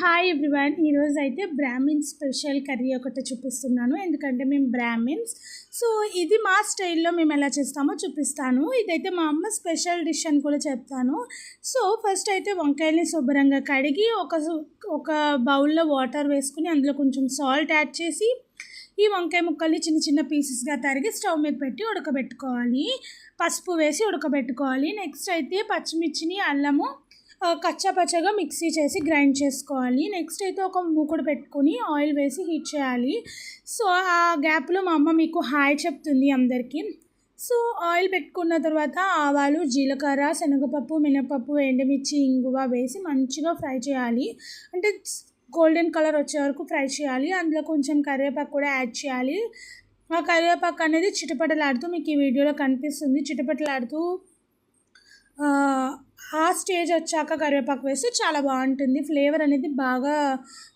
Hi everyone. ఈరోజు అయితే Brahmins special curry ఒకటి చూపిస్తున్నాను, ఎందుకంటే మేము బ్రాహ్మిన్స్. సో ఇది మా స్టైల్లో మేము ఎలా చేస్తామో చూపిస్తాను. ఇదైతే మా అమ్మ స్పెషల్ డిష్ అని కూడా చెప్తాను. సో ఫస్ట్ అయితే వంకాయల్ని శుభ్రంగా కడిగి ఒక బౌల్లో వాటర్ వేసుకుని అందులో కొంచెం సాల్ట్ యాడ్ చేసి ఈ వంకాయ ముక్కల్ని చిన్న చిన్న పీసెస్గా తరిగి స్టవ్ మీద పెట్టి ఉడకబెట్టుకోవాలి. పసుపు వేసి ఉడకబెట్టుకోవాలి. నెక్స్ట్ అయితే పచ్చిమిర్చిని, అల్లము కచ్చాపచ్చగా మిక్సీ చేసి గ్రైండ్ చేసుకోవాలి. నెక్స్ట్ అయితే ఒక మూకుడు పెట్టుకొని ఆయిల్ వేసి హీట్ చేయాలి. సో ఆ గ్యాప్లో మా అమ్మ మీకు హాయ్ చెప్తుంది అందరికీ. సో ఆయిల్ పెట్టుకున్న తర్వాత ఆవాలు, జీలకర్ర, శనగపప్పు, మినపప్పు, ఎండుమిర్చి, ఇంగువ వేసి మంచిగా ఫ్రై చేయాలి. అంటే గోల్డెన్ కలర్ వచ్చే వరకు ఫ్రై చేయాలి. అందులో కొంచెం కరివేపాకు కూడా యాడ్ చేయాలి. ఆ కరివేపాకు అనేది చిటపటలాడుతూ మీకు ఈ వీడియోలో కనిపిస్తుంది. చిటపటలాడుతూ ఆ స్టేజ్ వచ్చాక కరివేపాకు వేస్తే చాలా బాగుంటుంది. ఫ్లేవర్ అనేది బాగా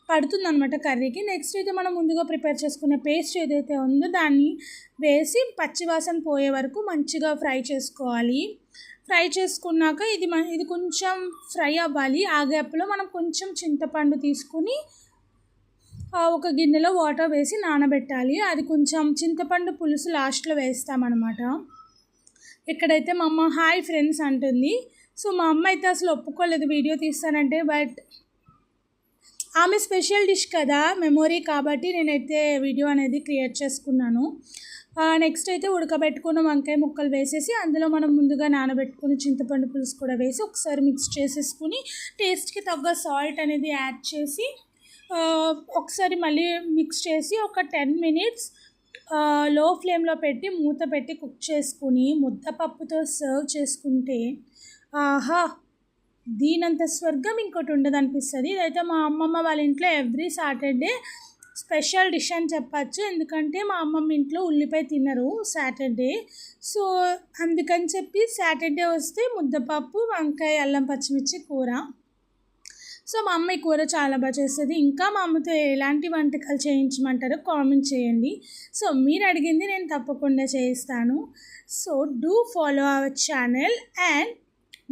పడుతుంది అనమాట కర్రీకి. నెక్స్ట్ అయితే మనం ముందుగా ప్రిపేర్ చేసుకునే పేస్ట్ ఏదైతే ఉందో దాన్ని వేసి పచ్చివాసన పోయే వరకు మంచిగా ఫ్రై చేసుకోవాలి. ఫ్రై చేసుకున్నాక ఇది కొంచెం ఫ్రై అవ్వాలి. ఆ గ్యాప్లో మనం కొంచెం చింతపండు తీసుకుని ఒక గిన్నెలో వాటర్ వేసి నానబెట్టాలి. అది కొంచెం చింతపండు పులుసు లాస్ట్లో వేస్తామన్నమాట. ఇక్కడైతే మా అమ్మ హాయ్ ఫ్రెండ్స్ అంటుంది. సో మా అమ్మ అయితే అసలు ఒప్పుకోలేదు వీడియో తీస్తానంటే, బట్ ఆమె స్పెషల్ డిష్ కదా, మెమొరీ కాబట్టి నేనైతే వీడియో అనేది క్రియేట్ చేసుకున్నాను. నెక్స్ట్ అయితే ఉడకబెట్టుకున్న వంకాయ ముక్కలు వేసేసి అందులో మనం ముందుగా నానబెట్టుకుని చింతపండు పులుసు కూడా వేసి ఒకసారి మిక్స్ చేసేసుకుని టేస్ట్కి తగ్గ సాల్ట్ అనేది యాడ్ చేసి ఒకసారి మళ్ళీ మిక్స్ చేసి ఒక 10 minutes లో ఫ్లేమ్లో పెట్టి మూత పెట్టి కుక్ చేసుకుని ముద్దపప్పుతో సర్వ్ చేసుకుంటే ఆహా, దీనంత స్వర్గం ఇంకోటి ఉండదు అనిపిస్తుంది. ఇదైతే మా అమ్మమ్మ వాళ్ళ ఇంట్లో ఎవ్రీ సాటర్డే స్పెషల్ డిష్ అని చెప్పచ్చు. ఎందుకంటే మా అమ్మమ్మ ఇంట్లో ఉల్లిపాయ తినరు సాటర్డే. సో అందుకని చెప్పి సాటర్డే వస్తే ముద్దపప్పు, వంకాయ, అల్లం పచ్చిమిర్చి కూర. సో మా అమ్మ ఈ కూర చాలా బాగా చేస్తుంది. ఇంకా మా అమ్మతో ఎలాంటి వంటకాలు చేయించమంటారో కామెంట్ చేయండి. సో మీరు అడిగింది నేను తప్పకుండా చేయిస్తాను. So do follow our channel and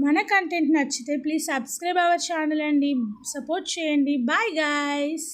మన కంటెంట్ నచ్చితే ప్లీజ్ సబ్స్క్రైబ్ అవర్ ఛానల్ అండి, సపోర్ట్ చేయండి. Bye guys.